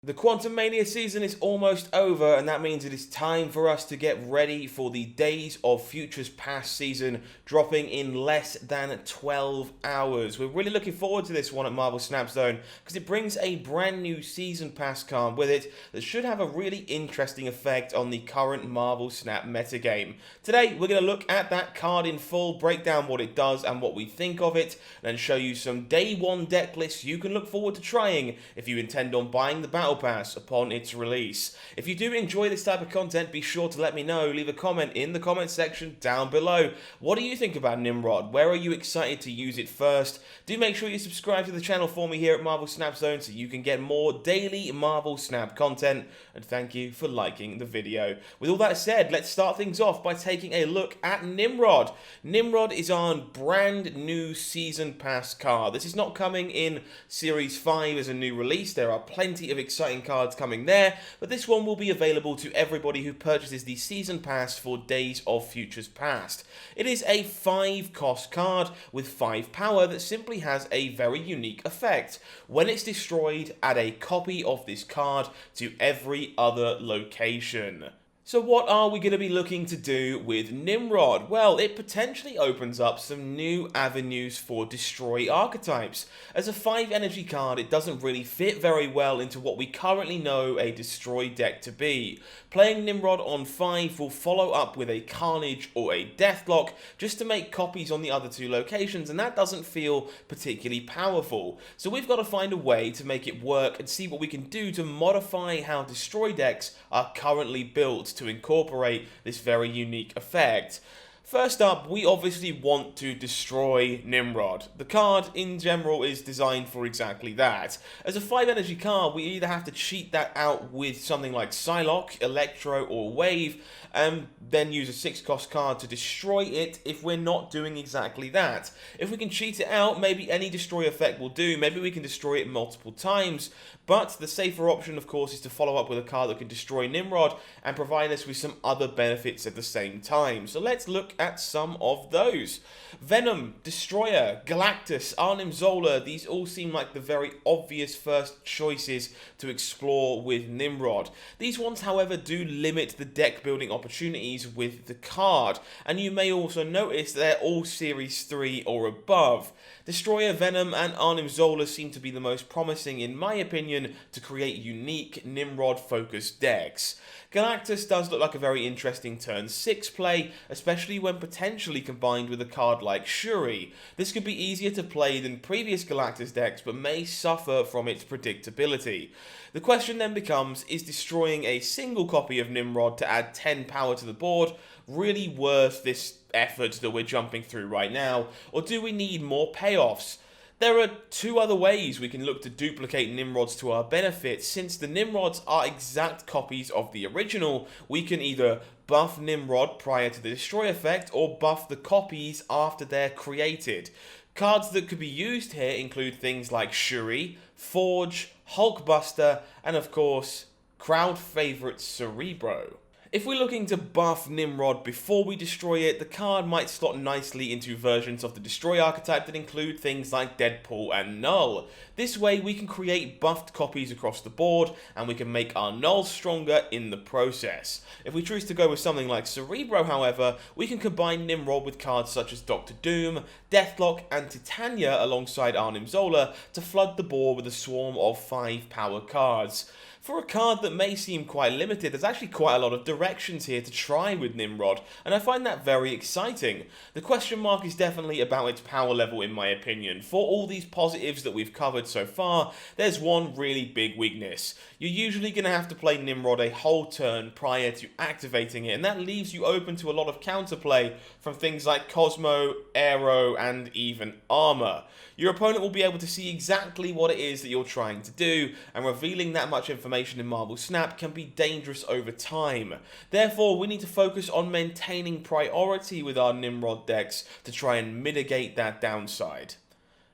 The Quantum Mania season is almost over, and that means it is time for us to get ready for the Days of Futures Past season, dropping in less than 12 hours. We're really looking forward to this one at Marvel Snap Zone, because it brings a brand new Season Pass card with it that should have a really interesting effect on the current Marvel Snap metagame. Today, we're going to look at that card in full, break down what it does and what we think of it, and then show you some Day 1 deck lists you can look forward to trying if you intend on buying the Battle Pass upon its release. If you do enjoy this type of content, be sure to let me know. Leave a comment in the comment section down below. What do you think about Nimrod? Where are you excited to use it first? Do make sure you subscribe to the channel for me here at Marvel Snap Zone so you can get more daily Marvel Snap content, and thank you for liking the video. With all that said, let's start things off by taking a look at Nimrod. Nimrod is our brand new Season Pass card. This is not coming in Series 5 as a new release. There are plenty of exciting cards coming there, but this one will be available to everybody who purchases the Season Pass for Days of Futures Past. It is a 5 cost card with 5 power that simply has a very unique effect. When it's destroyed, add a copy of this card to every other location. So what are we going to be looking to do with Nimrod? Well, it potentially opens up some new avenues for destroy archetypes. As a 5 energy card, it doesn't really fit very well into what we currently know a destroy deck to be. Playing Nimrod on 5 will follow up with a Carnage or a Deathlock just to make copies on the other 2 locations, and that doesn't feel particularly powerful. So we've got to find a way to make it work and see what we can do to modify how destroy decks are currently built to incorporate this very unique effect. First up, we obviously want to destroy Nimrod. The card in general is designed for exactly that. As a 5 energy card, we either have to cheat that out with something like Psylocke, Electro or Wave, and then use a 6 cost card to destroy it if we're not doing exactly that. If we can cheat it out, maybe any destroy effect will do. Maybe we can destroy it multiple times, but the safer option, of course, is to follow up with a card that can destroy Nimrod and provide us with some other benefits at the same time. So let's look at some of those. Venom, Destroyer, Galactus, Arnim Zola, these all seem like the very obvious first choices to explore with Nimrod. These ones, however, do limit the deck building opportunities with the card, and you may also notice they're all Series 3 or above. Destroyer, Venom, and Arnim Zola seem to be the most promising, in my opinion, to create unique Nimrod-focused decks. Galactus does look like a very interesting turn 6 play, especially when potentially combined with a card like Shuri. This could be easier to play than previous Galactus decks, but may suffer from its predictability. The question then becomes, is destroying a single copy of Nimrod to add 10 power to the board really worth this effort that we're jumping through right now, or do we need more payoffs? There are 2 other ways we can look to duplicate Nimrods to our benefit. Since the Nimrods are exact copies of the original, we can either buff Nimrod prior to the destroy effect or buff the copies after they're created. Cards that could be used here include things like Shuri, Forge, Hulkbuster, and of course, crowd favourite Cerebro. If we're looking to buff Nimrod before we destroy it, the card might slot nicely into versions of the destroy archetype that include things like Deadpool and Null. This way we can create buffed copies across the board, and we can make our Null stronger in the process. If we choose to go with something like Cerebro, however, we can combine Nimrod with cards such as Doctor Doom, Deathlock, and Titania alongside Arnim Zola to flood the board with a swarm of 5 power cards. For a card that may seem quite limited, there's actually quite a lot of directions here to try with Nimrod, and I find that very exciting. The question mark is definitely about its power level in my opinion. For all these positives that we've covered so far, there's one really big weakness. You're usually going to have to play Nimrod a whole turn prior to activating it, and that leaves you open to a lot of counterplay from things like Cosmo, Aero, and even Armor. Your opponent will be able to see exactly what it is that you're trying to do, and revealing that much information in Marvel Snap can be dangerous over time. Therefore, we need to focus on maintaining priority with our Nimrod decks to try and mitigate that downside.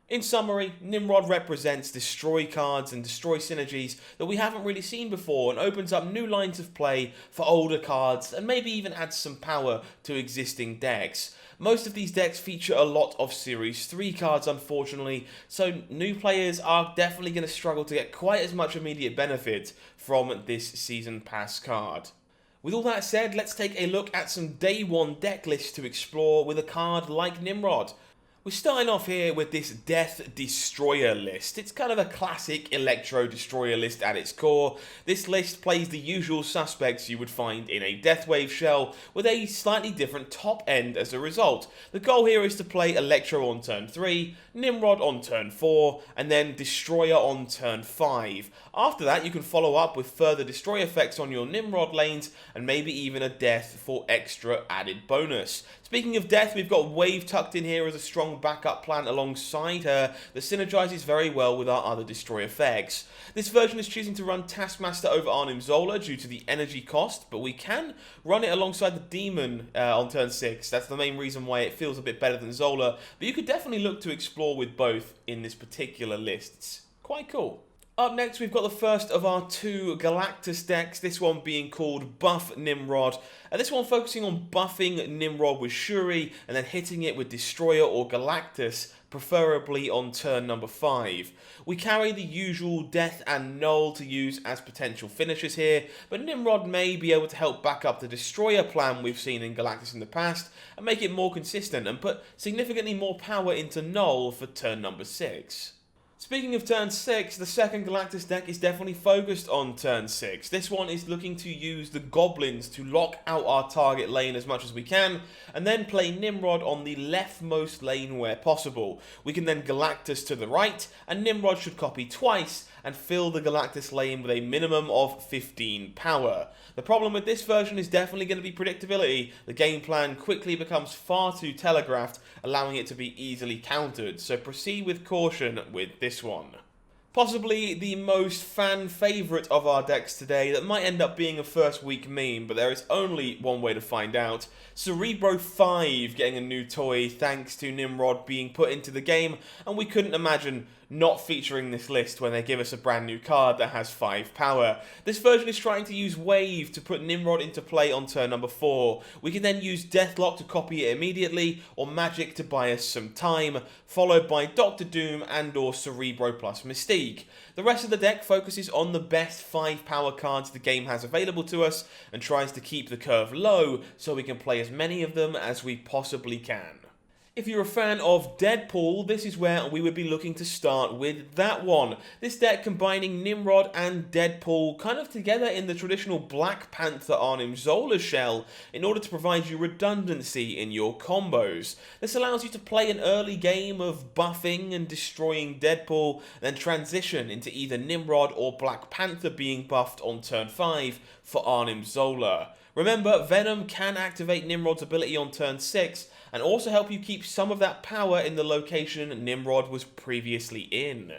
In summary, Nimrod represents destroy cards and destroy synergies that we haven't really seen before, and opens up new lines of play for older cards and maybe even adds some power to existing decks. Most of these decks feature a lot of Series 3 cards, unfortunately, so new players are definitely going to struggle to get quite as much immediate benefit from this Season Pass card. With all that said, let's take a look at some Day 1 deck lists to explore with a card like Nimrod. We're starting off here with this Death Destroyer list. It's kind of a classic Electro Destroyer list at its core. This list plays the usual suspects you would find in a Deathwave shell, with a slightly different top end as a result. The goal here is to play Electro on turn 3, Nimrod on turn 4, and then Destroyer on turn 5. After that, you can follow up with further Destroy effects on your Nimrod lanes, and maybe even a Death for extra added bonus. Speaking of Death, we've got Wave tucked in here as a strong backup plan alongside her that synergizes very well with our other Destroy effects. This version is choosing to run Taskmaster over Arnim Zola due to the energy cost, but we can run it alongside the Demon on turn 6. That's the main reason why it feels a bit better than Zola, but you could definitely look to explore with both in this particular list. It's quite cool. Up next, we've got the first of our two Galactus decks, this one being called Buff Nimrod. This one focusing on buffing Nimrod with Shuri and then hitting it with Destroyer or Galactus, preferably on turn number 5. We carry the usual Death and Null to use as potential finishers here, but Nimrod may be able to help back up the Destroyer plan we've seen in Galactus in the past and make it more consistent and put significantly more power into Null for turn number 6. Speaking of turn 6, the second Galactus deck is definitely focused on turn 6. This one is looking to use the Goblins to lock out our target lane as much as we can, and then play Nimrod on the leftmost lane where possible. We can then Galactus to the right, and Nimrod should copy twice and fill the Galactus lane with a minimum of 15 power. The problem with this version is definitely going to be predictability. The game plan quickly becomes far too telegraphed, allowing it to be easily countered, so proceed with caution with this one. Possibly the most fan favourite of our decks today that might end up being a first week meme, but there is only one way to find out. Cerebro 5 getting a new toy thanks to Nimrod being put into the game, and we couldn't imagine not featuring this list when they give us a brand new card that has 5 power. This version is trying to use Wave to put Nimrod into play on turn number 4. We can then use Deathlock to copy it immediately, or Magic to buy us some time, followed by Doctor Doom and or Cerebro plus Mystique. The rest of the deck focuses on the best 5 power cards the game has available to us, and tries to keep the curve low so we can play as many of them as we possibly can. If you're a fan of Deadpool, this is where we would be looking to start with that one. This deck combining Nimrod and Deadpool kind of together in the traditional Black Panther Arnim Zola shell in order to provide you redundancy in your combos. This allows you to play an early game of buffing and destroying Deadpool, then transition into either Nimrod or Black Panther being buffed on turn 5 for Arnim Zola. Remember, Venom can activate Nimrod's ability on turn 6, and also help you keep some of that power in the location Nimrod was previously in.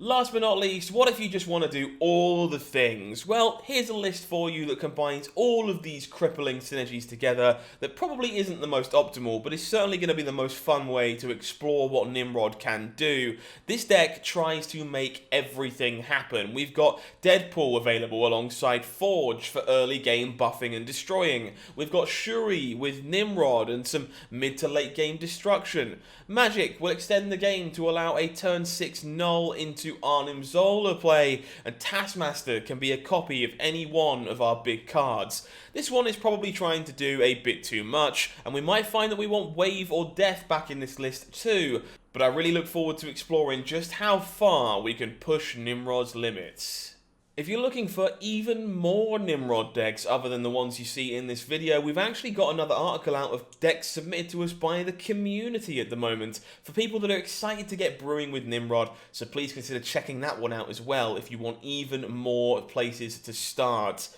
Last but not least, what if you just want to do all the things? Well, here's a list for you that combines all of these crippling synergies together that probably isn't the most optimal, but is certainly going to be the most fun way to explore what Nimrod can do. This deck tries to make everything happen. We've got Deadpool available alongside Forge for early game buffing and destroying. We've got Shuri with Nimrod and some mid to late game destruction. Magic will extend the game to allow a turn 6 Null into Arnim Zola play, and Taskmaster can be a copy of any one of our big cards. This one is probably trying to do a bit too much, and we might find that we want Wave or Death back in this list too, but I really look forward to exploring just how far we can push Nimrod's limits. If you're looking for even more Nimrod decks other than the ones you see in this video, we've actually got another article out of decks submitted to us by the community at the moment for people that are excited to get brewing with Nimrod, so please consider checking that one out as well if you want even more places to start.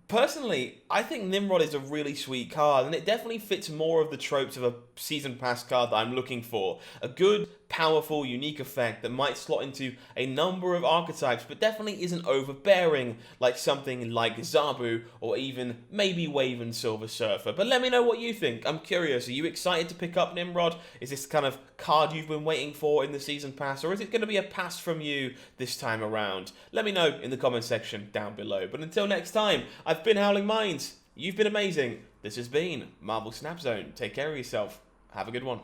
Personally, I think Nimrod is a really sweet card, and it definitely fits more of the tropes of a Season Pass card that I'm looking for. A good, powerful, unique effect that might slot into a number of archetypes, but definitely isn't overbearing like something like Zabu, or even maybe Wave and Silver Surfer. But let me know what you think. I'm curious, are you excited to pick up Nimrod? Is this the kind of card you've been waiting for in the Season Pass, or is it going to be a pass from you this time around? Let me know in the comment section down below. But until next time, I've been HowlingMines. You've been amazing. This has been Marvel Snap Zone. Take care of yourself. Have a good one.